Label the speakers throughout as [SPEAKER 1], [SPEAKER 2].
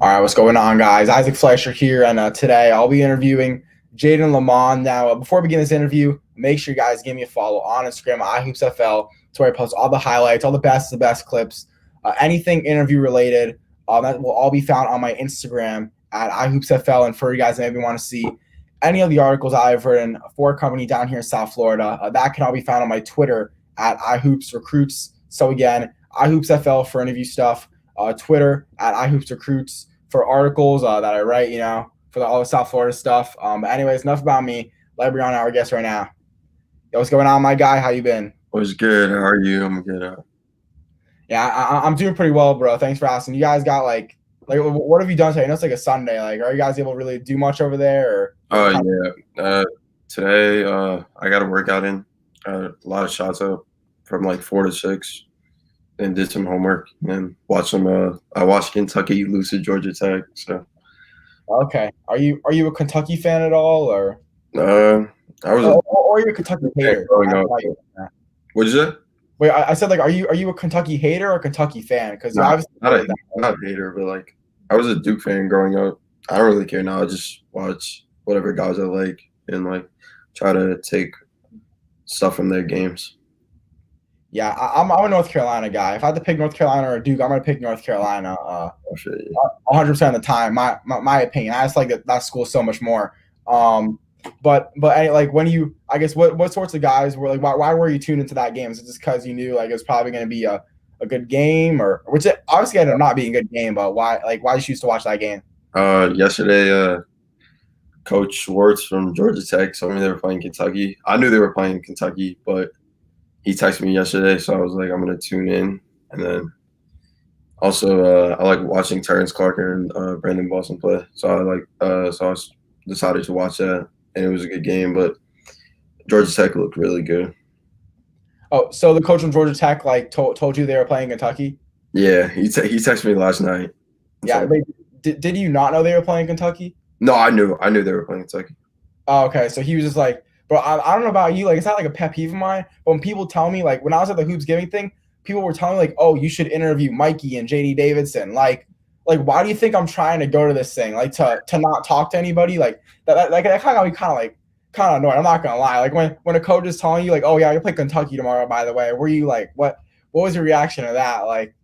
[SPEAKER 1] All right, what's going on, guys? Isaac Fleischer here, and today I'll be interviewing Jayden Lamont. Now, before we begin this interview, make sure you guys give me a follow on Instagram, iHoopsFL. It's where I post all the highlights, all the best clips, anything interview related. That will all be found on my Instagram at iHoopsFL. And for you guys that maybe want to see any of the articles I've written for a company down here in South Florida, that can all be found on my Twitter at iHoopsRecruits. So again, iHoopsFL for interview stuff. Twitter at iHoopsRecruits for articles that I write, for all the South Florida stuff. But anyways, enough about me. Let me bring on our guest right now. Yo, what's going on, my guy? How you been?
[SPEAKER 2] What's good? How are you? I'm good.
[SPEAKER 1] Yeah, I'm doing pretty well, bro. Thanks for asking. You guys got like what have you done today? I know it's like a Sunday. Like, are you guys able to really do much over there? Or
[SPEAKER 2] Yeah. Today, I got a workout in. A lot of shots up from like 4 to 6, and did some homework and watched some. I watched Kentucky lose to Georgia Tech. So,
[SPEAKER 1] okay, are you a Kentucky fan at all, or
[SPEAKER 2] I was
[SPEAKER 1] or are you a Kentucky hater?
[SPEAKER 2] growing up. What'd you say?
[SPEAKER 1] Wait, I said, like, are you a Kentucky hater or a Kentucky fan? Because obviously
[SPEAKER 2] not a hater, but like I was a Duke fan growing up. I don't really care now. I just watch whatever guys I like and like try to take stuff from their games.
[SPEAKER 1] Yeah, I'm a North Carolina guy. If I had to pick North Carolina or Duke, I'm gonna pick North Carolina. 100% of the time. My opinion. I just like that school so much more. But like when you, I guess what sorts of guys were like? Why were you tuned into that game? Is it just because you knew like it was probably gonna be a good game, or which it obviously ended up not being a good game? But why did you choose to watch that game?
[SPEAKER 2] Yesterday, Coach Schwartz from Georgia Tech told me they were playing Kentucky. I knew they were playing Kentucky, but he texted me yesterday, so I was like, I'm gonna tune in. And then also, I like watching Terrence Clark and Brandon Boston play. So I decided to watch that, and it was a good game. But Georgia Tech looked really good.
[SPEAKER 1] Oh, so the coach from Georgia Tech like told you they were playing Kentucky?
[SPEAKER 2] Yeah, he texted me last night.
[SPEAKER 1] Yeah,
[SPEAKER 2] So,
[SPEAKER 1] wait, did you not know they were playing Kentucky?
[SPEAKER 2] no, I knew they were playing Kentucky.
[SPEAKER 1] Oh, okay. So he was just like, bro, I don't know about you. Like, it's not like a pet peeve of mine. But when people tell me, like, when I was at the Hoops Giving thing, people were telling me, like, oh, you should interview Mikey and JD Davidson. Why do you think I'm trying to go to this thing? Like, to not talk to anybody? Like, that kind of annoying. I'm not going to lie. Like, when a coach is telling you, like, oh, yeah, you play Kentucky tomorrow, by the way, were you like, what was your reaction to that? Like,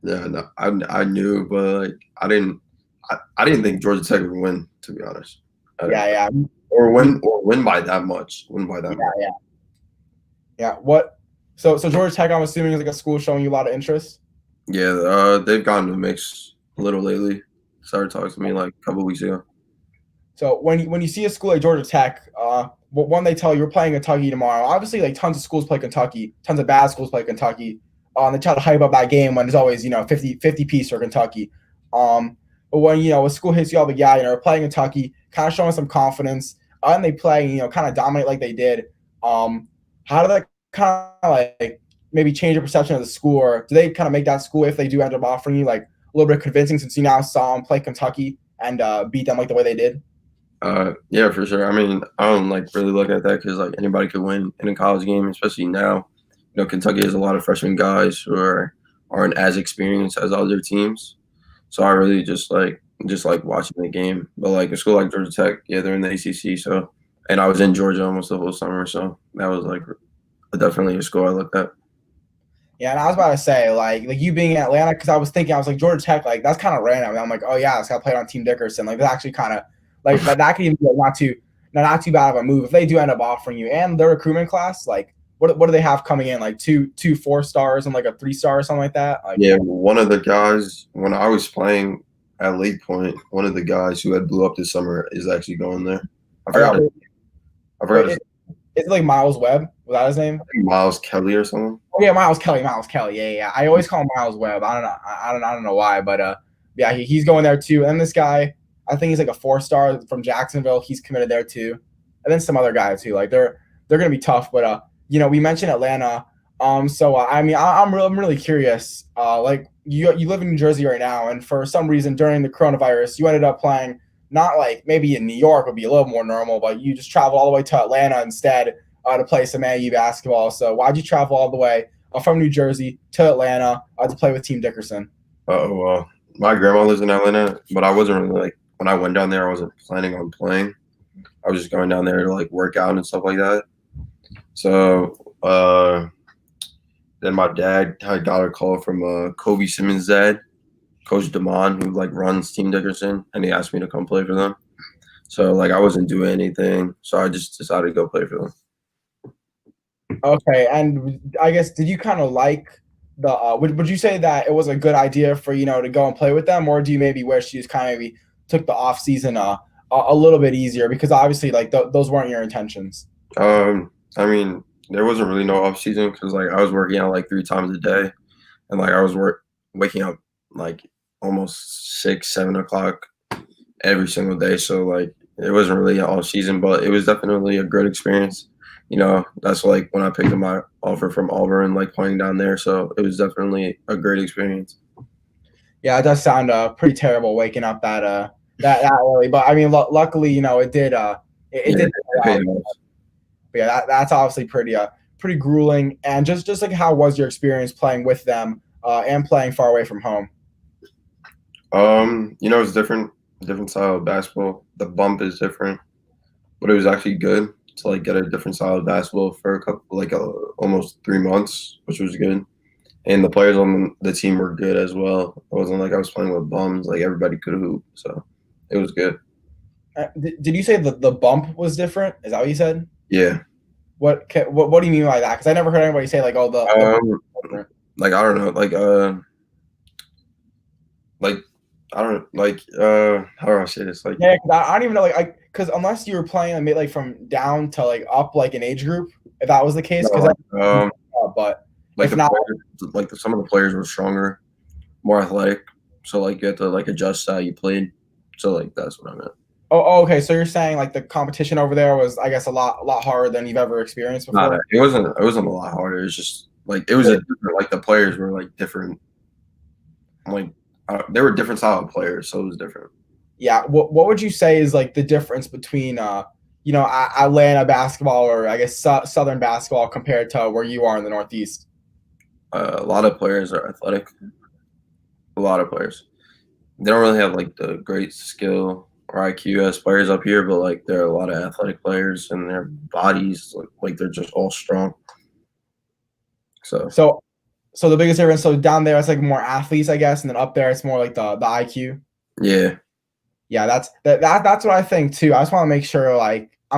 [SPEAKER 2] Yeah, no, I knew, but like I didn't think Georgia Tech would win, to be honest.
[SPEAKER 1] yeah.
[SPEAKER 2] Or win by that much. Win by that much.
[SPEAKER 1] Yeah. What? So Georgia Tech, I'm assuming, is like a school showing you a lot of interest.
[SPEAKER 2] Yeah, they've gotten to the mix a little lately. Started talking to me like a couple weeks ago.
[SPEAKER 1] So when you see a school like Georgia Tech, when they tell you you're playing Kentucky tomorrow, obviously like tons of schools play Kentucky, tons of bad schools play Kentucky. And they try to hype up that game when there's always 50 piece for Kentucky. But when a school hits you all, we're playing Kentucky, kind of showing some confidence, and they play kind of dominate like they did. How did that kind of like maybe change your perception of the school, or do they kind of make that school, if they do end up offering you, like a little bit convincing, since you now saw them play Kentucky and beat them like the way they did?
[SPEAKER 2] Yeah, for sure. I mean, I don't like really look at that because like anybody could win in a college game, especially now. Kentucky has a lot of freshman guys who aren't as experienced as other teams. So I really just like watching the game. But like a school like Georgia Tech, yeah, they're in the ACC. So, and I was in Georgia almost the whole summer, so that was like definitely a school I looked at.
[SPEAKER 1] Yeah, and I was about to say, like you being in Atlanta, because I was like Georgia Tech, like that's kind of random. And I'm like, oh yeah, it's got played on Team Dickerson. Like that's actually kind of like, but that could even be like, not too bad of a move if they do end up offering you. And their recruitment class, like what do they have coming in? Like two 4-stars and like a 3-star or something like that. Like,
[SPEAKER 2] yeah, one of the guys when I was playing at Lake Point, one of the guys who had blew up this summer is actually going there. I forgot.
[SPEAKER 1] Is it like Miles Webb? Was that his name?
[SPEAKER 2] Miles Kelly or something.
[SPEAKER 1] Oh yeah, Miles Kelly. Yeah. I always call him Miles Webb. I don't know. I don't know why, but yeah, he's going there too. And this guy, I think he's like a 4-star from Jacksonville. He's committed there too, and then some other guys too. Like they're gonna be tough, but we mentioned Atlanta. So I mean, I'm really curious. Like you live in New Jersey right now, and for some reason during the coronavirus, you ended up playing not like maybe in New York would be a little more normal, but you just traveled all the way to Atlanta instead to play some AU basketball. So why'd you travel all the way from New Jersey to Atlanta to play with Team Dickerson?
[SPEAKER 2] Well, My grandma lives in Atlanta, but I wasn't really like when I went down there. I wasn't planning on playing. I was just going down there to like work out and stuff like that. So then my dad had got a call from Kobe Simmons' dad, Coach Damon, who like runs Team Dickerson, and he asked me to come play for them. So like I wasn't doing anything, so I just decided to go play for them.
[SPEAKER 1] Okay, and I guess did you kind of like the would you say that it was a good idea for to go and play with them, or do you maybe wish you just kind of maybe took the off season a little bit easier because obviously like those weren't your intentions.
[SPEAKER 2] I mean, there wasn't really no off season because like I was working out like 3 times a day, and like I was waking up like almost 6, 7 o'clock every single day. So like it wasn't really an off season, but it was definitely a good experience. That's like when I picked up my offer from Auburn, like playing down there. So it was definitely a great experience.
[SPEAKER 1] Yeah, it does sound pretty terrible waking up that early, but I mean, luckily, it did it did. But yeah, that's obviously pretty grueling. And just like how was your experience playing with them and playing far away from home?
[SPEAKER 2] It's different style of basketball. The bump is different, but it was actually good to like get a different style of basketball for a couple, like almost 3 months, which was good. And the players on the team were good as well. It wasn't like I was playing with bums; like everybody could hoop, so it was good.
[SPEAKER 1] Did you say the bump was different? Is that what you said?
[SPEAKER 2] Yeah.
[SPEAKER 1] What do you mean by that? Because I never heard anybody say like, oh,
[SPEAKER 2] like I don't know, like I don't like how do I say this? Like
[SPEAKER 1] yeah, cause I don't even know because unless you were playing like from down to like up like an age group, if that was the case, because but
[SPEAKER 2] like
[SPEAKER 1] if not,
[SPEAKER 2] some of the players were stronger, more athletic, so like you had to like adjust how you played. So like that's what I meant.
[SPEAKER 1] Oh, okay. So you're saying like the competition over there was, I guess, a lot harder than you've ever experienced before.
[SPEAKER 2] Nah, it wasn't a lot harder. It's just like it was a different. Like the players were like different. Like they were different style of players, so it was different.
[SPEAKER 1] Yeah. What would you say is like the difference between Atlanta basketball or I guess Southern basketball compared to where you are in the Northeast?
[SPEAKER 2] A lot of players are athletic. A lot of players. They don't really have like the great skill or IQ as players up here, but like there are a lot of athletic players and their bodies like they're just all strong.
[SPEAKER 1] So the biggest difference. So down there it's like more athletes, I guess, and then up there it's more like the IQ.
[SPEAKER 2] Yeah.
[SPEAKER 1] Yeah, that's what I think too. I just want to make sure like I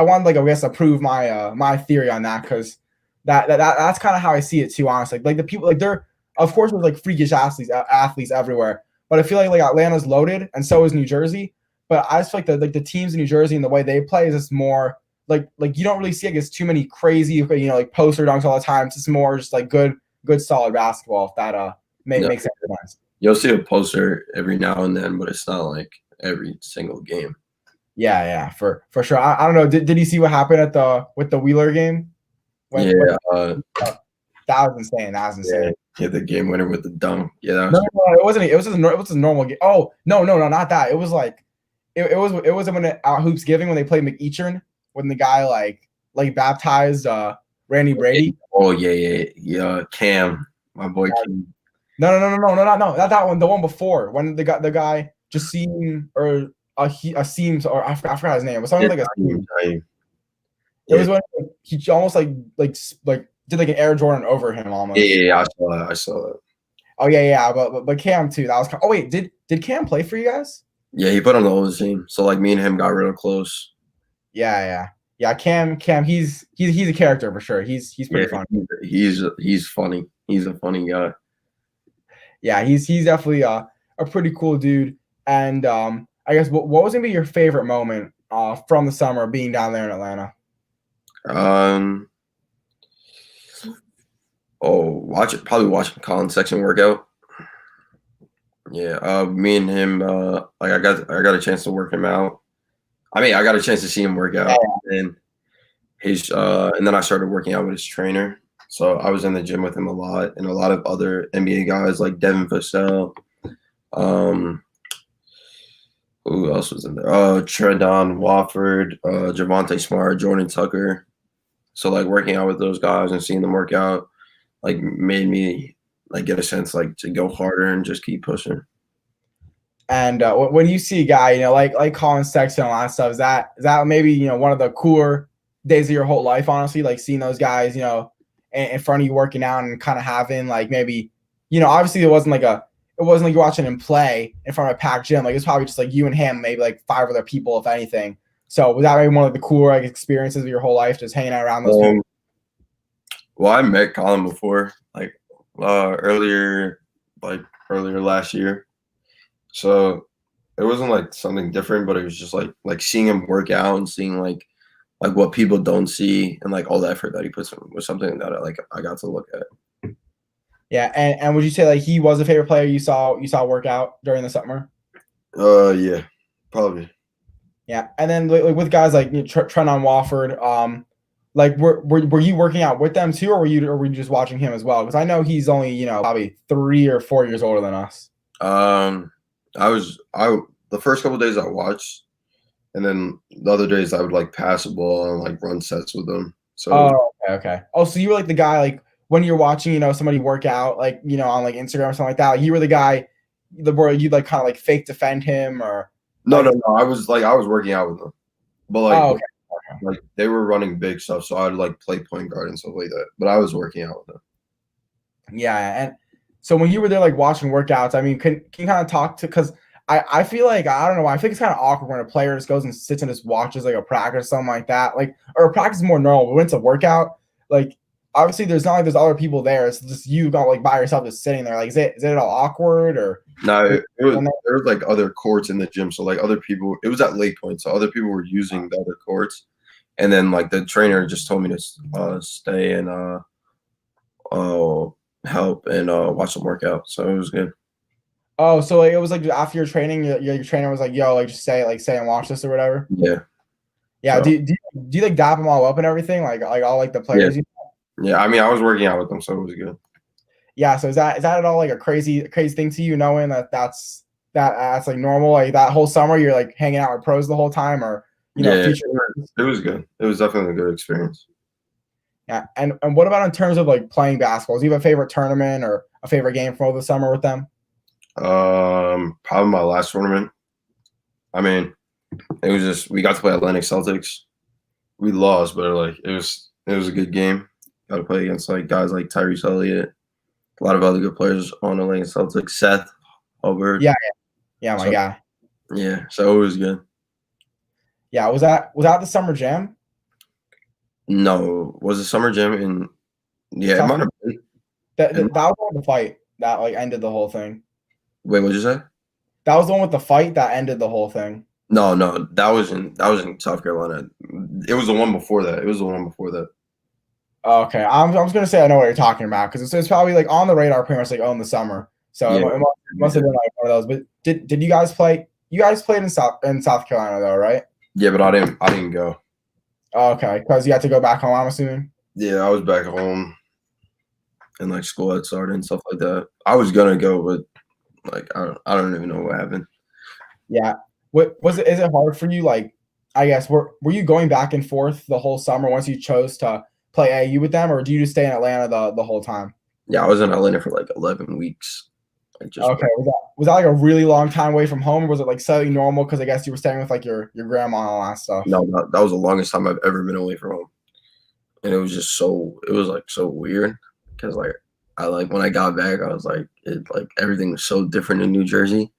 [SPEAKER 1] want like I guess to prove my theory on that because that's kind of how I see it too. Honestly, like the people like they're of course there's like freakish athletes everywhere, but I feel like Atlanta's loaded and so is New Jersey. But I just feel like the teams in New Jersey and the way they play is just more like you don't really see I guess too many crazy like poster dunks all the time. It's just more just like good solid basketball if that makes sense.
[SPEAKER 2] You'll see a poster every now and then, but it's not like every single game.
[SPEAKER 1] Yeah, for sure. I don't know. Did you see what happened with the Wheeler game?
[SPEAKER 2] That
[SPEAKER 1] was insane. That was insane.
[SPEAKER 2] Yeah, the game winner with the dunk. Yeah, that
[SPEAKER 1] was no, it wasn't. It was a normal game. Oh no, not that. It was like it was when Out Hoops Giving when they played McEachern when the guy like baptized Randy Brady.
[SPEAKER 2] Oh yeah. Cam, my boy Cam.
[SPEAKER 1] No, not that one. The one before when the guy just seemed or a seams or I forgot his name. It was something like a seam. It was when he almost like did like an Air Jordan over him almost.
[SPEAKER 2] Yeah, I saw that.
[SPEAKER 1] Oh yeah, but Cam too. That was. Oh wait, did Cam play for you guys?
[SPEAKER 2] Yeah, he put on the old team. So like me and him got real close.
[SPEAKER 1] Yeah. Cam, he's a character for sure. He's pretty funny.
[SPEAKER 2] He's funny. He's a funny guy.
[SPEAKER 1] Yeah, he's definitely a pretty cool dude. And I guess what was gonna be your favorite moment from the summer being down there in Atlanta?
[SPEAKER 2] Probably watching Colin Sexton work out. Yeah, me and him, like I got a chance to work him out. I mean, I got a chance to see him work out, and then I started working out with his trainer. So I was in the gym with him a lot, and a lot of other NBA guys like Devin Vassell. Who else was in there? Tredon Wofford, Javante Smart, Jordan Tucker. So like working out with those guys and seeing them work out, like made me like get a sense like to go harder and just keep pushing.
[SPEAKER 1] And when you see a guy, like Colin Sexton and all that stuff, is that maybe one of the cooler days of your whole life? Honestly, like seeing those guys, in front of you working out and kind of having like maybe, obviously it wasn't like you're watching him play in front of a packed gym. Like it's probably just like you and him, maybe like 5 other people, if anything. So was that maybe one of the cooler like experiences of your whole life, just hanging out around those people?
[SPEAKER 2] Well, I met Colin before, like earlier, earlier last year. So it wasn't like something different, but it was just like seeing him work out and seeing like what people don't see and like all the effort that he puts in was something that I got to look at.
[SPEAKER 1] Yeah, and would you say like he was a favorite player you saw work out during the summer?
[SPEAKER 2] Yeah, probably.
[SPEAKER 1] Yeah, and then like with guys like Trenton Wofford, like were you working out with them too, or were you just watching him as well? Because I know he's only probably 3 or 4 years older than us.
[SPEAKER 2] The first couple of days I watched, and then the other days I would like pass the ball and like run sets with them. So
[SPEAKER 1] okay. Oh, so you were like the guy like when you're watching somebody work out like on like Instagram or something like that. Like, you were the guy where you like kind of like fake defend him or
[SPEAKER 2] no. I was working out with them, but
[SPEAKER 1] okay.
[SPEAKER 2] like they were running big stuff, so I'd like play point guard and stuff like that. But I was working out with them.
[SPEAKER 1] Yeah, and so when you were there like watching workouts, I mean, can you kind of talk to because I feel like I don't know, I think it's kind of awkward when a player just goes and sits and just watches like a practice or something like that. Like or a practice is more normal, but when it's a workout, like obviously there's not like there's other people there. It's just you got like by yourself just sitting there. Like is it all awkward or
[SPEAKER 2] no, there was like other courts in the gym, so like other people. It was at Lake Point, so other people were using the other courts, and then like the trainer just told me to stay and help and watch them work out. So it was good.
[SPEAKER 1] Oh, so like, it was like after your training, your trainer was like, "Yo, like just stay and watch this or whatever."
[SPEAKER 2] Yeah.
[SPEAKER 1] Yeah.
[SPEAKER 2] So,
[SPEAKER 1] Do you like dap them all up and everything? Like all like the players?
[SPEAKER 2] Yeah. Yeah. I mean, I was working out with them, so it was good.
[SPEAKER 1] Yeah. So is that at all like a crazy thing to you, knowing that's like normal? Like that whole summer, you're like hanging out with pros the whole time, or future.
[SPEAKER 2] It was good. It was definitely a good experience.
[SPEAKER 1] Yeah. And what about in terms of like playing basketball? Do you have a favorite tournament or a favorite game from over the summer with them?
[SPEAKER 2] Probably my last tournament. I mean, it was just we got to play Atlantic Celtics. We lost, but like it was a good game. Got to play against like guys like Tyrese Elliott, a lot of other good players on Atlantic Celtics. Seth Hubbard.
[SPEAKER 1] Yeah, my guy.
[SPEAKER 2] Yeah, so it was good.
[SPEAKER 1] Yeah, was that the summer jam?
[SPEAKER 2] No, was the summer jam in? Yeah, it might have been.
[SPEAKER 1] That was the fight that like ended the whole thing.
[SPEAKER 2] Wait, what'd you say?
[SPEAKER 1] That was the one with the fight that ended the whole thing.
[SPEAKER 2] No, that was in South Carolina. It was the one before that.
[SPEAKER 1] Okay, I'm just gonna say I know what you're talking about because it's probably like on the radar pretty much like in the summer. So
[SPEAKER 2] Yeah.
[SPEAKER 1] it must have been like one of those. But did you guys play? You guys played in South Carolina though, right?
[SPEAKER 2] Yeah, but I didn't go.
[SPEAKER 1] Okay, because you had to go back home, I'm assuming.
[SPEAKER 2] Yeah, I was back home, and like school had started and stuff like that. I was gonna go, but like I don't even know what happened.
[SPEAKER 1] Yeah. What was it? Is it hard for you? Like, I guess were you going back and forth the whole summer once you chose to play AAU with them, or do you just stay in Atlanta the whole time?
[SPEAKER 2] Yeah, I was in Atlanta for like 11 weeks.
[SPEAKER 1] Okay. Was that like a really long time away from home, or was it like slightly normal because I guess you were staying with like your grandma and all that stuff?
[SPEAKER 2] No, that was the longest time I've ever been away from home, and it was just so weird because like when I got back, I was like everything was so different in New Jersey.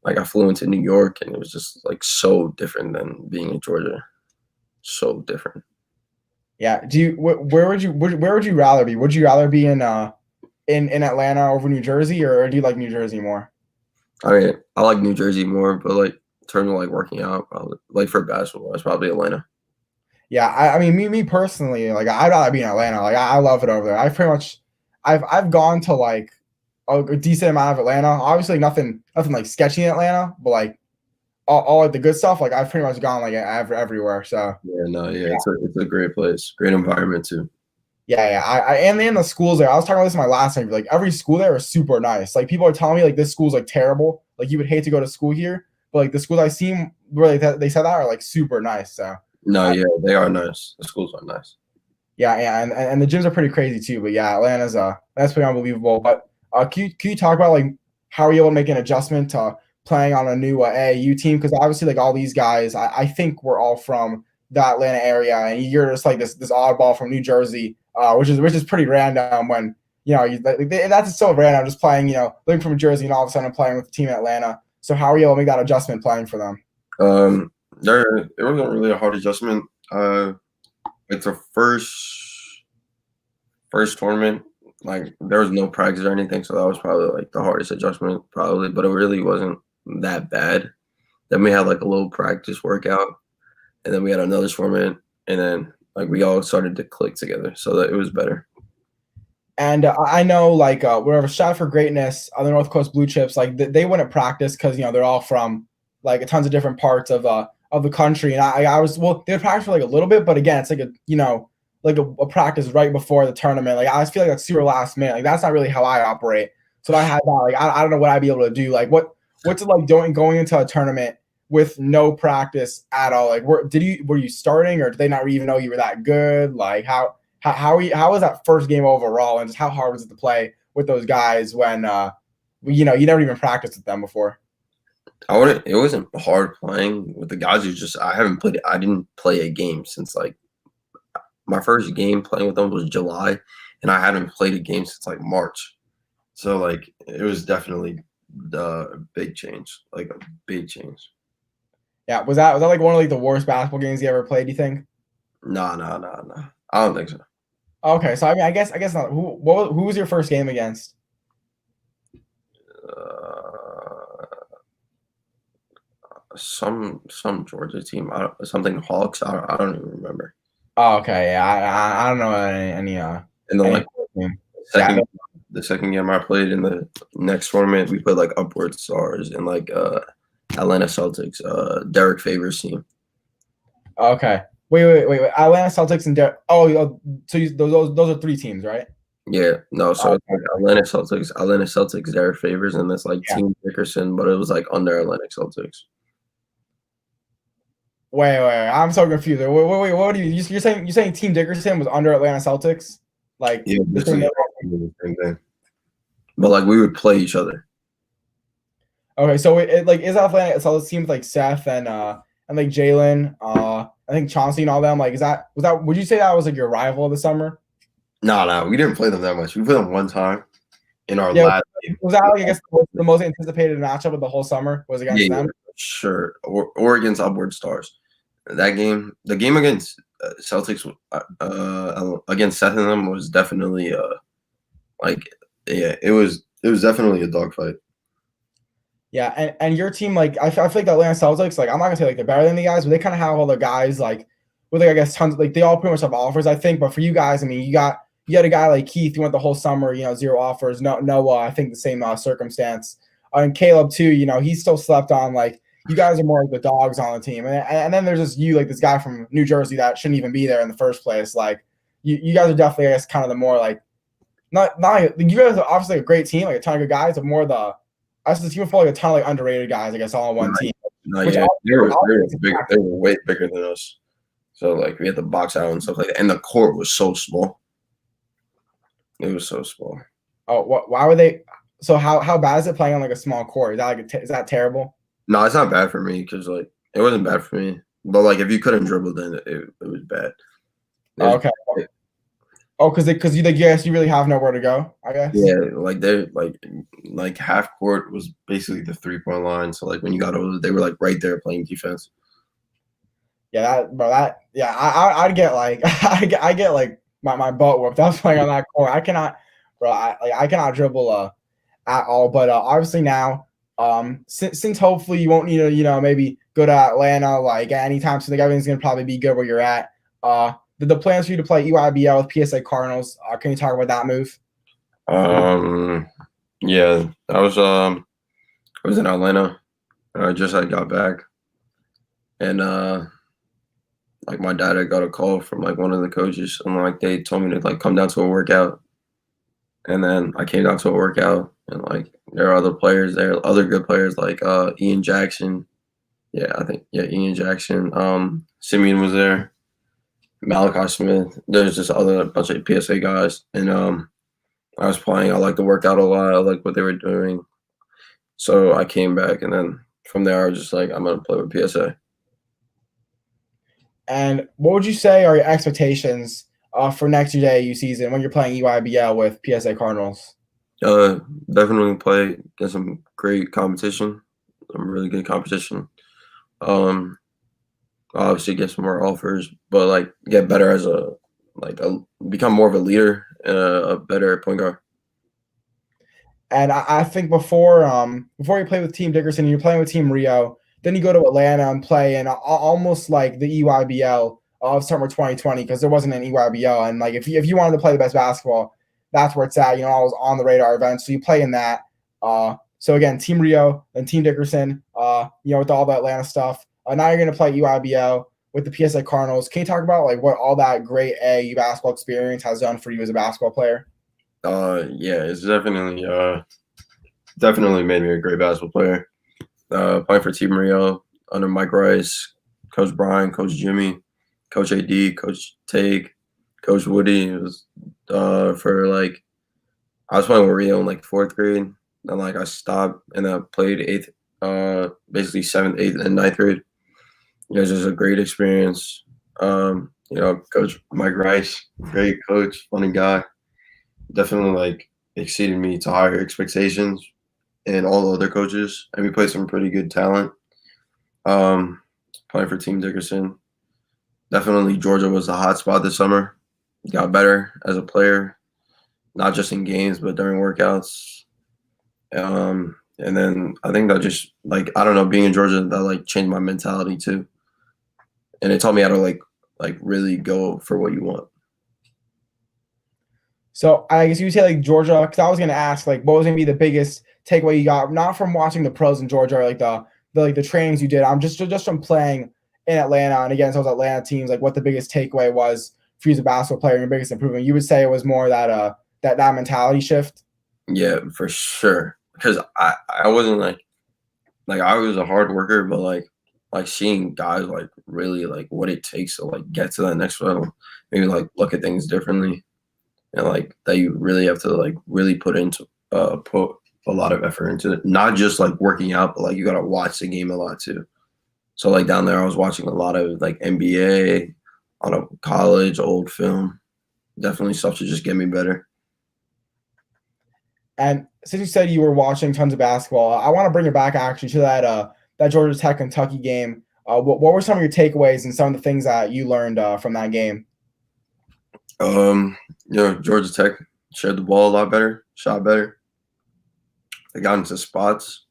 [SPEAKER 2] Like I flew into New York, and it was just like so different than being in Georgia. So different.
[SPEAKER 1] Yeah. Where would you rather be? Would you rather be in Atlanta over New Jersey, or do you like New Jersey more?
[SPEAKER 2] I mean, I like New Jersey more, but like in terms of like working out, probably, like for basketball, it's probably Atlanta.
[SPEAKER 1] Yeah, I mean, me personally, like I'd rather be in Atlanta. Like I love it over there. I've gone to like a decent amount of Atlanta. Obviously, nothing like sketchy in Atlanta, but like all like the good stuff. Like I've pretty much gone like everywhere. So
[SPEAKER 2] yeah. It's a great place, great environment too.
[SPEAKER 1] Yeah. I and then the schools there. I was talking about this in my last interview. Like every school there is super nice. Like people are telling me like this school's like terrible. Like you would hate to go to school here, but like the schools I've seen where they said that are like super nice. So
[SPEAKER 2] yeah, they are nice. The schools are nice.
[SPEAKER 1] Yeah, and the gyms are pretty crazy too. But yeah, Atlanta's that's pretty unbelievable. But can you talk about like how are you able to make an adjustment to playing on a new AAU team? Because obviously, like all these guys, I think we're all from the Atlanta area, and you're just like this oddball from New Jersey, which is pretty random. When that's so random, just playing, living from Jersey, and all of a sudden playing with the team in Atlanta. So how are you able to make that adjustment playing for them?
[SPEAKER 2] It wasn't really a hard adjustment. It's the first tournament. Like there was no practice or anything, so that was probably like the hardest adjustment, probably. But it really wasn't that bad. Then we had like a little practice workout, and then we had another tournament, and then like we all started to click together, so that it was better.
[SPEAKER 1] And I know, like, wherever Shot for Greatness, the North Coast Blue Chips, like they wouldn't practice because they're all from like tons of different parts of the country. And I was they would practice for like a little bit, but again, it's like a practice right before the tournament. Like I just feel like that's super last minute. Like that's not really how I operate. So I had that. Like I don't know what I'd be able to do. Like what's it like going into a tournament with no practice at all? Like were you starting, or did they not even know you were that good? Like how was that first game overall, and just how hard was it to play with those guys when you never even practiced with them before?
[SPEAKER 2] It wasn't hard playing with the guys. I didn't play a game since like my first game playing with them was July, and I hadn't played a game since like March. So like it was definitely the big change, like a big change.
[SPEAKER 1] Yeah, was that like one of like the worst basketball games you ever played? Do you think?
[SPEAKER 2] No. I don't think so.
[SPEAKER 1] Okay, so I mean, I guess not. Who was your first game against?
[SPEAKER 2] Some Georgia team. Something Hawks. I don't even remember.
[SPEAKER 1] Oh, okay, yeah, I don't know any
[SPEAKER 2] And then
[SPEAKER 1] any
[SPEAKER 2] like the second game I played in the next tournament, we played like Upward Stars and like Atlanta Celtics, Derek Favors team.
[SPEAKER 1] Okay, wait. Atlanta Celtics and so those are three teams, right?
[SPEAKER 2] Yeah, no. So it's like Atlanta Celtics, Derek Favors, and this like Team Dickerson, but it was like under Atlantic Celtics.
[SPEAKER 1] Wait, I'm so confused. Wait, what are you're saying Team Dickerson was under Atlanta Celtics? Like
[SPEAKER 2] Yeah, the same thing. But like we would play each other.
[SPEAKER 1] Okay, so it like is Atlanta Celtics teams like Seth and like Jayden, I think Chauncey and all them. Like would you say that was like your rival of the summer?
[SPEAKER 2] No, we didn't play them that much. We played them one time in our last game.
[SPEAKER 1] Was that like I guess the most anticipated matchup of the whole summer was against them?
[SPEAKER 2] Sure. Or against Upward Stars. That game, the game against Celtics against Seth and them was definitely it was definitely a dogfight.
[SPEAKER 1] Yeah, and your team, like I feel like the Atlanta Celtics, like I'm not gonna say like they're better than the guys, but they kind of have all the guys like with like I guess tons like they all pretty much have offers, I think. But for you guys, I mean, you had a guy like Keith who went the whole summer, zero offers. No, I think the same circumstance. And Caleb too, he still slept on. Like you guys are more like the dogs on the team, and then there's just you, like this guy from New Jersey that shouldn't even be there in the first place. Like you guys are definitely, I guess, kind of the more like not you guys are obviously a great team, like a ton of good guys, but more I the team full like a ton of like underrated guys, I guess, all on one team.
[SPEAKER 2] Yeah, they were way bigger than us. So like we had to box out and stuff like that, and the court was so small. It was so small.
[SPEAKER 1] Oh, why were they? So how bad is it playing on like a small court? Is that like is that terrible?
[SPEAKER 2] No, it's not bad for me because like it wasn't bad for me. But like if you couldn't dribble, then it was bad.
[SPEAKER 1] Okay. Oh, because you guess you really have nowhere to go, I guess.
[SPEAKER 2] Yeah, like they're like half court was basically the 3-point line. So like when you got over, they were like right there playing defense.
[SPEAKER 1] Yeah, I'd get like I get like my butt whooped. I was playing on that court. I cannot, bro. I cannot dribble at all. But obviously now, since hopefully you won't need to maybe go to Atlanta like anytime soon. Like everything's gonna probably be good where you're at. The plans for you to play EYBL with PSA Cardinals. Can you talk about that move?
[SPEAKER 2] Yeah, I was in Atlanta. I just got back, and like my dad had got a call from like one of the coaches, and like they told me to like come down to a workout, and then I came down to a workout, and like there are other players there, other good players like Ian Jackson. Yeah, Ian Jackson. Simeon was there. Malachi Smith. There's just a bunch of PSA guys, and I was playing. I liked the workout a lot. I liked what they were doing. So I came back, and then from there, I was just like, I'm gonna play with PSA.
[SPEAKER 1] And what would you say are your expectations for next JU season when you're playing EYBL with PSA Cardinals?
[SPEAKER 2] Uh, Definitely play get some great competition, some really good competition. Um, Obviously get some more offers, but like get better as a become more of a leader and a better point guard.
[SPEAKER 1] And I think before you play with Team Dickerson, you're playing with Team Rio. Then you go to Atlanta and play in almost like the EYBL of summer 2020 because there wasn't an EYBL. And like if you wanted to play the best basketball, that's where it's at. You know, I was on the radar event, so you play in that. So again, Team Rio and Team Dickerson. You know, with all the Atlanta stuff. Now you're going to play EYBL with the PSA Cardinals. Can you talk about like what all that great AAU basketball experience has done for you as a basketball player?
[SPEAKER 2] Yeah, it's definitely made me a great basketball player. Playing for Team Rio under Mike Rice, Coach Brian, Coach Jimmy, Coach AD, Coach Take, Coach Woody. It was for like I was playing with Rio in like fourth grade. Then like I stopped and I played eighth, basically seventh, eighth, and ninth grade. It was just a great experience. Coach Mike Rice, great coach, funny guy. Definitely like exceeded me to higher expectations and all the other coaches. And we played some pretty good talent. Um, Playing for Team Dickerson. Definitely Georgia was a hot spot this summer. Got better as a player, not just in games, but during workouts. And then I think that just like I don't know, being in Georgia, that like changed my mentality too. And it taught me how to like really go for what you want.
[SPEAKER 1] So I guess you would say like Georgia, because I was gonna ask like what was gonna be the biggest takeaway you got, not from watching the pros in Georgia or like the trainings you did. I'm just from playing in Atlanta and against those Atlanta teams, like what the biggest takeaway was for you as a basketball player and your biggest improvement. You would say it was more that mentality shift.
[SPEAKER 2] Yeah, for sure. Because I wasn't like I was a hard worker, but like seeing guys like really like what it takes to like get to that next level, maybe like look at things differently, and like that you really have to like really put a lot of effort into it. Not just like working out, but like you gotta watch the game a lot too. So like down there, I was watching a lot of like NBA, on a college, old film, definitely stuff to just get me better.
[SPEAKER 1] And since you said you were watching tons of basketball, I want to bring it back actually to that Georgia Tech Kentucky game. What were some of your takeaways and some of the things that you learned from that game?
[SPEAKER 2] Georgia Tech shared the ball a lot better, shot better. They got into spots.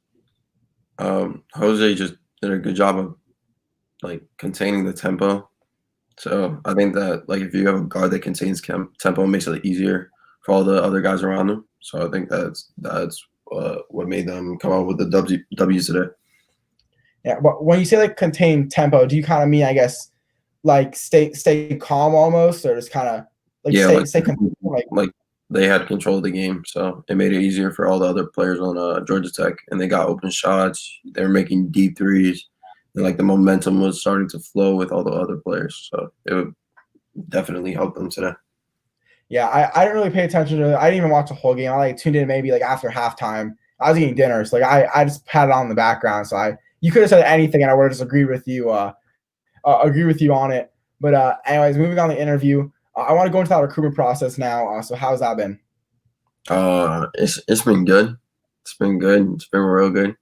[SPEAKER 2] Jose just did a good job of like containing the tempo. So I think that like if you have a guard that contains tempo, it makes it easier for all the other guys around them. So I think that's what made them come out with the W's today.
[SPEAKER 1] Yeah, but when you say like contain tempo, do you kind of mean I guess like stay calm almost, or just kind of like
[SPEAKER 2] Yeah,
[SPEAKER 1] stay like
[SPEAKER 2] like they had control of the game, so it made it easier for all the other players on Georgia Tech, and they got open shots. They were making deep threes, and like the momentum was starting to flow with all the other players. So it would definitely help them today.
[SPEAKER 1] yeah, I didn't really pay attention to it. I didn't even watch the whole game. I like tuned in maybe like after halftime. I was eating dinner, so like I just had it on in the background. So you could have said anything, and I would have just agreed with you. Agree with you on it. But anyways, moving on the interview, I want to go into that recruitment process now. So how's that been?
[SPEAKER 2] It's been good. It's been good. It's been real good.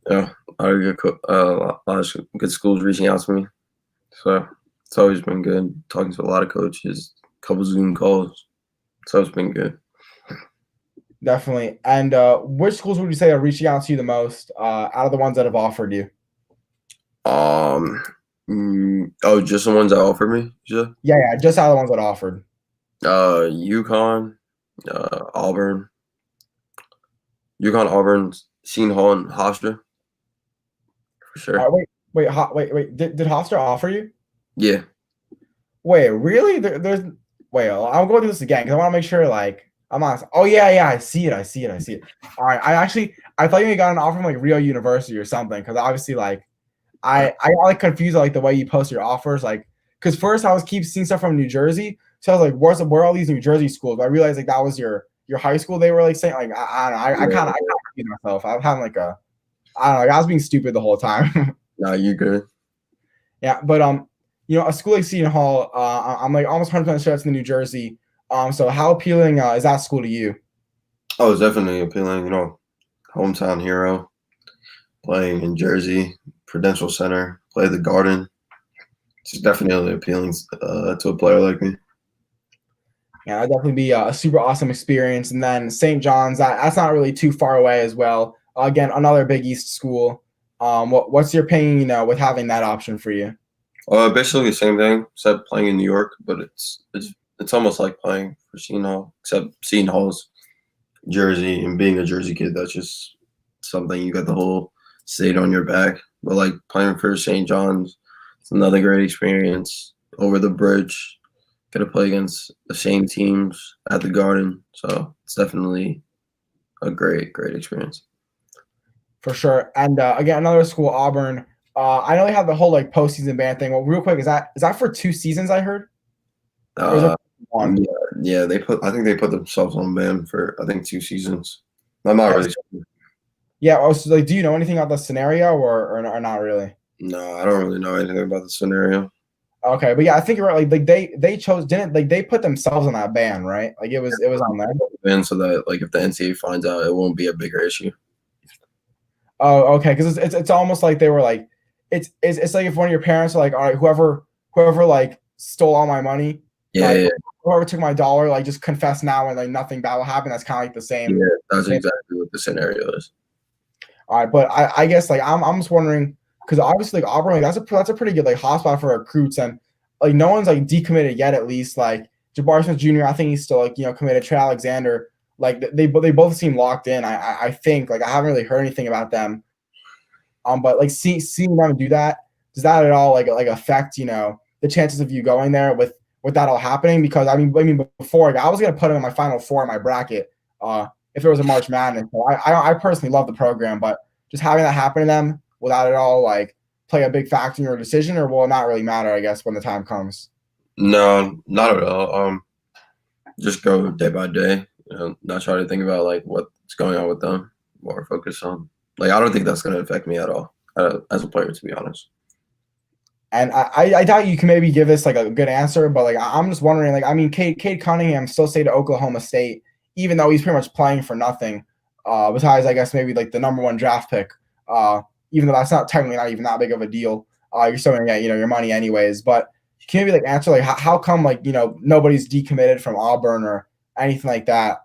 [SPEAKER 2] Yeah, a lot of a lot of good schools reaching out to me. So it's always been good. Talking to a lot of coaches, a couple Zoom calls. So it's been good.
[SPEAKER 1] Definitely. And which schools would you say are reaching out to you the most out of the ones that have offered you?
[SPEAKER 2] Just the ones that offered me. Yeah.
[SPEAKER 1] Yeah, just out of the ones that offered.
[SPEAKER 2] UConn, Auburn, Seton Hall, and Hofstra for sure.
[SPEAKER 1] Wait. Did Hofstra offer you?
[SPEAKER 2] Yeah.
[SPEAKER 1] Wait, really? Wait. I'm going through this again because I want to make sure. Like, I'm honest. Oh yeah. I see it. All right. I thought you got an offer from like Rio University or something because obviously like I got like confused like the way you post your offers like because first I was keep seeing stuff from New Jersey, so I was like, where are all these New Jersey schools? But I realized like that was your high school. They were like saying like I don't know. I kind of excuse myself. I'm having like I don't know. Like, I was being stupid the whole time.
[SPEAKER 2] Nah, you good.
[SPEAKER 1] Yeah, but a school like Seton Hall, I'm like almost 100% sure it's in New Jersey. So how appealing is that school to you?
[SPEAKER 2] Oh, it's definitely appealing. Hometown hero, playing in Jersey, Prudential Center, play the Garden. It's definitely appealing to a player like me.
[SPEAKER 1] Yeah, that'd definitely be a super awesome experience. And then St. John's, that's not really too far away as well. Again, another Big East school. What's your opinion, with having that option for you?
[SPEAKER 2] Basically the same thing, except playing in New York, but it's almost like playing for Seton Hall, except Seton Hall's Jersey, and being a Jersey kid, that's just something you got the whole state on your back. But like playing for St. John's, it's another great experience. Over the bridge, get to play against the same teams at the Garden, so it's definitely a great experience.
[SPEAKER 1] For sure. And again, another school, Auburn. I know they have the whole like postseason ban thing. Well, real quick, is that for 2 seasons? I heard, or is it
[SPEAKER 2] Uh,
[SPEAKER 1] one?
[SPEAKER 2] yeah, I think they put themselves on ban for I think 2 seasons. I'm not really sure.
[SPEAKER 1] Yeah. So, like, do you know anything about the scenario, or not really?
[SPEAKER 2] No, I don't really know anything about the scenario.
[SPEAKER 1] Okay, but yeah, I think you're right. Like they chose didn't like they put themselves on that ban, right? Like it was on there.
[SPEAKER 2] Ban so that like if the NCAA finds out, it won't be a bigger issue.
[SPEAKER 1] Oh, okay, because it's almost like they were like it's like if one of your parents are like, all right, whoever like stole all my money,
[SPEAKER 2] Yeah,
[SPEAKER 1] like
[SPEAKER 2] yeah,
[SPEAKER 1] whoever took my dollar, like just confess now and like nothing bad will happen. That's kind of like the same.
[SPEAKER 2] yeah. That's
[SPEAKER 1] Same.
[SPEAKER 2] exactly what the scenario is.
[SPEAKER 1] All right, but I guess like I'm just wondering because obviously like Auburn, like that's a pretty good like hotspot for recruits, and like no one's like decommitted yet, at least. Like Jabari Smith Jr., I think he's still like committed. Trey Alexander, like they both seem locked in. I think like I haven't really heard anything about them. But like seeing them do that, does that at all like affect the chances of you going there with that all happening? Because I mean before like, I was gonna put him in my final four in my bracket. If there was a March Madness. So I personally love the program, but just having that happen to them, will that at all like play a big factor in your decision, or will it not really matter? I guess when the time comes.
[SPEAKER 2] No, not at all. Just go day by day. Not try to think about like what's going on with them. More focus on like I don't think that's going to affect me at all as a player, to be honest.
[SPEAKER 1] And I doubt you can maybe give us like a good answer, but like I'm just wondering, like I mean, Cade Cunningham still stayed at Oklahoma State, even though he's pretty much playing for nothing. Besides, I guess maybe like the number one draft pick. Even though that's not technically not even that big of a deal. You're still gonna get your money anyways. But can you maybe like answer like how come like nobody's decommitted from Auburn or anything like that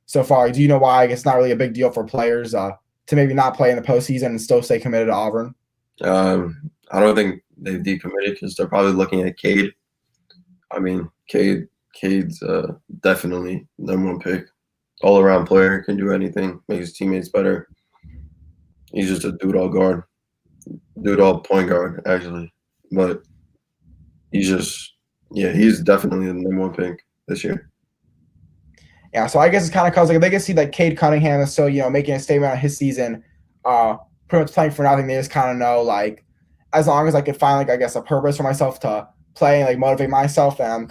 [SPEAKER 1] so far? Do you know why? I guess it's not really a big deal for players to maybe not play in the postseason and still stay committed to Auburn.
[SPEAKER 2] I don't think they've decommitted because they're probably looking at Cade. I mean, Cade's definitely number one pick, all around player, can do anything, make his teammates better. He's just a dude-all point guard actually, but he's definitely the number one pick this year.
[SPEAKER 1] Yeah, so I guess it's kind of cause like they can see that Cade Cunningham is still making a statement on his season, pretty much playing for nothing. They just kind of know like as long as I could find like I guess a purpose for myself to play and like motivate myself, then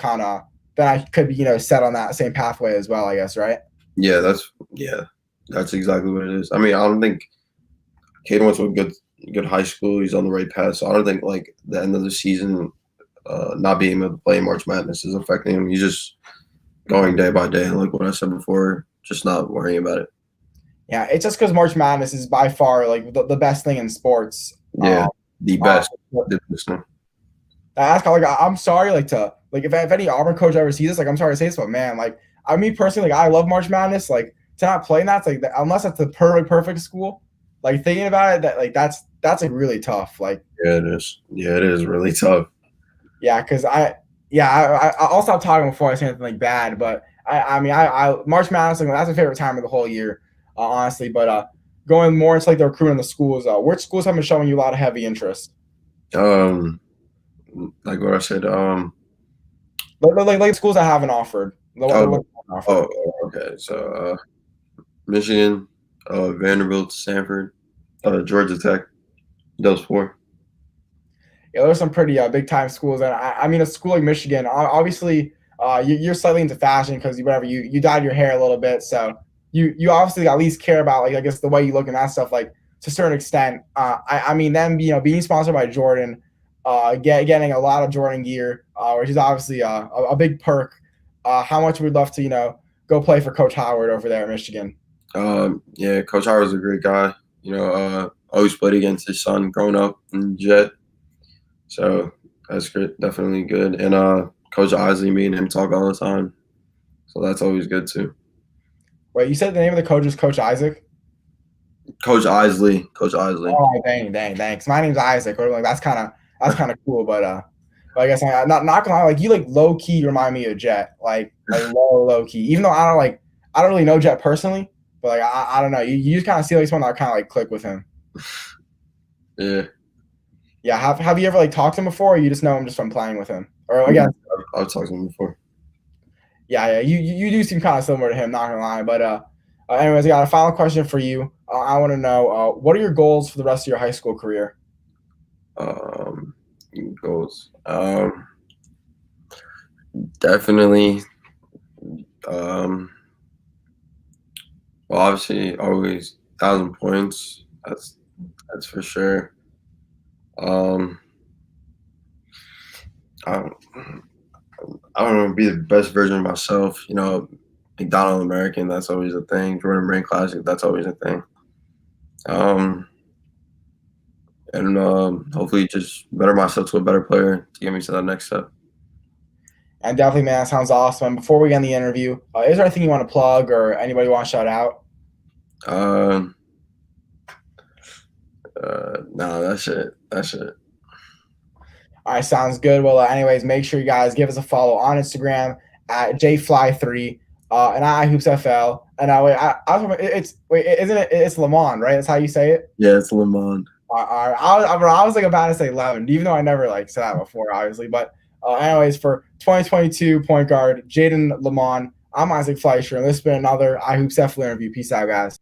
[SPEAKER 1] I could be set on that same pathway as well. I guess, right?
[SPEAKER 2] Yeah, that's exactly what it is. I mean, I don't think Cade went to a good high school. He's on the right path. So I don't think like the end of the season, not being able to play March Madness is affecting him. He's just going day by day, like what I said before, just not worrying about it.
[SPEAKER 1] Yeah, it's just because March Madness is by far like the best thing in sports.
[SPEAKER 2] Yeah, the best.
[SPEAKER 1] I'm sorry, like if any Auburn coach ever sees this, like I'm sorry to say this, but man, like me personally, like I love March Madness. Like to not play in that's like unless it's the perfect school. Like thinking about it, that like that's like really tough. Like
[SPEAKER 2] yeah, it is. Yeah, it is really tough.
[SPEAKER 1] Yeah, because I'll stop talking before I say anything like bad. But I mean March Madness, like, that's my favorite time of the whole year, honestly. But going more into like the recruiting in the schools, which schools have been showing you a lot of heavy interest?
[SPEAKER 2] Like what I said,
[SPEAKER 1] like schools that haven't offered.
[SPEAKER 2] Okay. So Michigan, Vanderbilt, Stanford, Georgia Tech, those four.
[SPEAKER 1] Yeah, there's some pretty big time schools, and I mean a school like Michigan, obviously, you're slightly into fashion because you dyed your hair a little bit, so you obviously at least care about like I guess the way you look and that stuff like to a certain extent. I mean them being sponsored by Jordan, getting a lot of Jordan gear, which is obviously a big perk. How much we'd love to go play for Coach Howard over there in Michigan.
[SPEAKER 2] Yeah, Coach Howard's a great guy. Always played against his son growing up in Jet, so that's great, definitely good. And Coach Isley, me and him talk all the time, so that's always good too.
[SPEAKER 1] Wait, you said the name of the coach is Coach Isaac?
[SPEAKER 2] Coach Isley, Coach Isley.
[SPEAKER 1] Oh, dang, thanks. My name's Isaac. Or like that's kind of cool, but I guess not gonna lie, like you like low key remind me of Jet, like low key. Even though I don't really know Jet personally, but like I don't know. You just kind of see like someone that kind of like click with him.
[SPEAKER 2] Yeah,
[SPEAKER 1] Yeah. Have you ever like talked to him before, or you just know him just from playing with him? Or
[SPEAKER 2] yeah.
[SPEAKER 1] again,
[SPEAKER 2] I've talked to him before.
[SPEAKER 1] yeah. You do seem kind of similar to him. Not gonna lie, but anyways, I got a final question for you. I want to know what are your goals for the rest of your high school career?
[SPEAKER 2] Um, Goals. Definitely. Um, well, obviously, always 1,000 points. That's for sure. Um, I don't, I don't know, be the best version of myself. McDonald American, that's always a thing. Jordan Brand Classic, that's always a thing. Um, and hopefully just better myself to a better player to get me to that next step.
[SPEAKER 1] And definitely, man, that sounds awesome. And before we end the interview, is there anything you want to plug or anybody you want to shout out?
[SPEAKER 2] Um, no, that's it. That's it.
[SPEAKER 1] All right, sounds good. Well, anyways, make sure you guys give us a follow on Instagram at jfly3 and iHoopsFL. And isn't it? It's Lamont, right? That's how you say it.
[SPEAKER 2] Yeah, it's Le Mans.
[SPEAKER 1] I was like about to say Levin, even though I never like said that before, obviously. But anyways, for 2022 point guard Jayden Lamont, I'm Isaac Fleischer, and this has been another iHoopsFL interview. Peace out, guys.